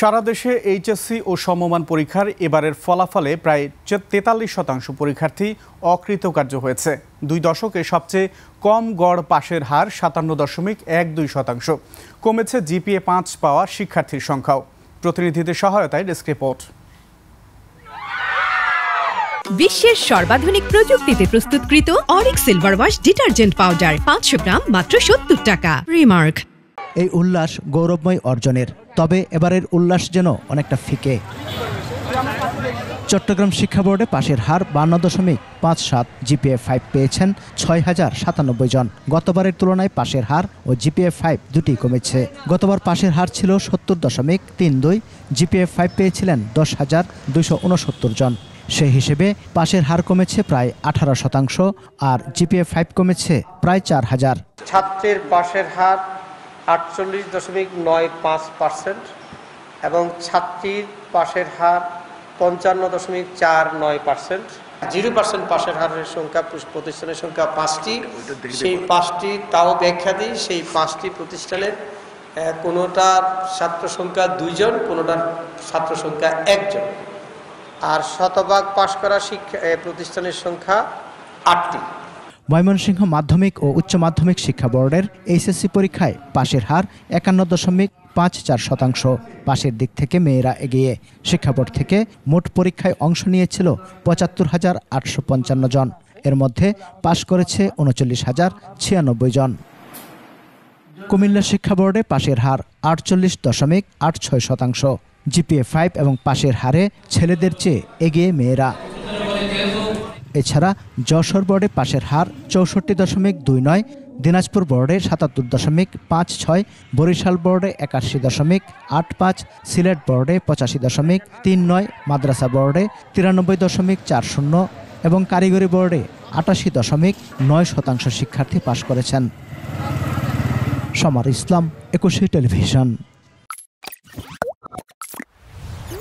সারা দেশে এইচএসসি ও সমমান পরীক্ষার এবারের ফলাফলে প্রায় ৪৩% পরীক্ষার্থী অকৃতকার্য হয়েছে। ২ দশকে সবচেয়ে কম গড় পাশের হার ৫৭.১২%। কমেছে জিপিএ ৫ পাওয়া শিক্ষার্থীর সংখ্যাও। প্রতিনিধিদের সহায়তায় ডেস্ক রিপোর্ট। বিশ্বের সর্বাধুনিক প্রযুক্তিতে প্রস্তুতকৃত Arik silver wash detergent powder ৫০০ গ্রাম মাত্র ৭০ টাকা। রিমার্ক। এই উল্লাস গৌরবময় অর্জনের, তবে এবারের উল্লাস যেন অনেকটা ফিকে। চট্টগ্রাম শিক্ষা বোর্ডে পাশের হার ৫২.৫৭, জিপিএ ৫ পেয়েছেন ৬,০৯৭ জন। গতবারের তুলনায় পাশের হার ও জিপিএ ৫ দুটি কমেছে। গতবার পাশের হার ছিল ৭০.৩২, জিপিএ ৫ পেয়েছিলেন ১০,২৬৯ জন। সেই হিসেবে পাশের হার কমেছে প্রায় ১৮%, আর জিপিএ ৫ কমেছে প্রায় ৪,০০০। ছাত্রের পাশের হার ৪৮.৯৫% এবং ছাত্রীর পাশের হার ৫৫.৪৯%। 0% পাশের হারের সংখ্যা প্রতিষ্ঠানের সংখ্যা ৫টি। সেই ৫টি তাও ব্যাখ্যা দিই, সেই 5টি প্রতিষ্ঠানের কোনোটার ছাত্র সংখ্যা 2 জন, কোনোটার ছাত্র সংখ্যা 1 জন। আর শতভাগ পাশ করা প্রতিষ্ঠানের সংখ্যা 8টি। ময়মনসিংহ মাধ্যমিক ও উচ্চ মাধ্যমিক শিক্ষা বোর্ডের এইচএসসি পরীক্ষায় পাশের হার ৫১.৫৪%। পাশের দিক থেকে মেয়েরা এগিয়ে। শিক্ষা বোর্ড থেকে মোট পরীক্ষায় অংশ নিয়েছিল ৭৫,৮৫৫ জন। এর মধ্যে পাশ করেছে ৩৯,০৯৬ জন। কুমিল্লা শিক্ষা বোর্ডে পাশের হার ৪৮.৮৬%। জিপিএ ৫ এবং পাশের হারে ছেলেদের চেয়ে এগিয়ে মেয়েরা। এছাড়া যশোর বোর্ডে পাশের হার ৬৪.২৯, দিনাজপুর বোর্ডে ৭৭.৫৬, বরিশাল বোর্ডে ৮১.৮৫, সিলেট বোর্ডে ৮৫.৩৯, মাদ্রাসা বোর্ডে ৯৩.৪০ এবং কারিগরি বোর্ডে ৮৮.৯% শিক্ষার্থী পাশ করেছেন। সমার ইসলাম, ২১ টেলিভিশন।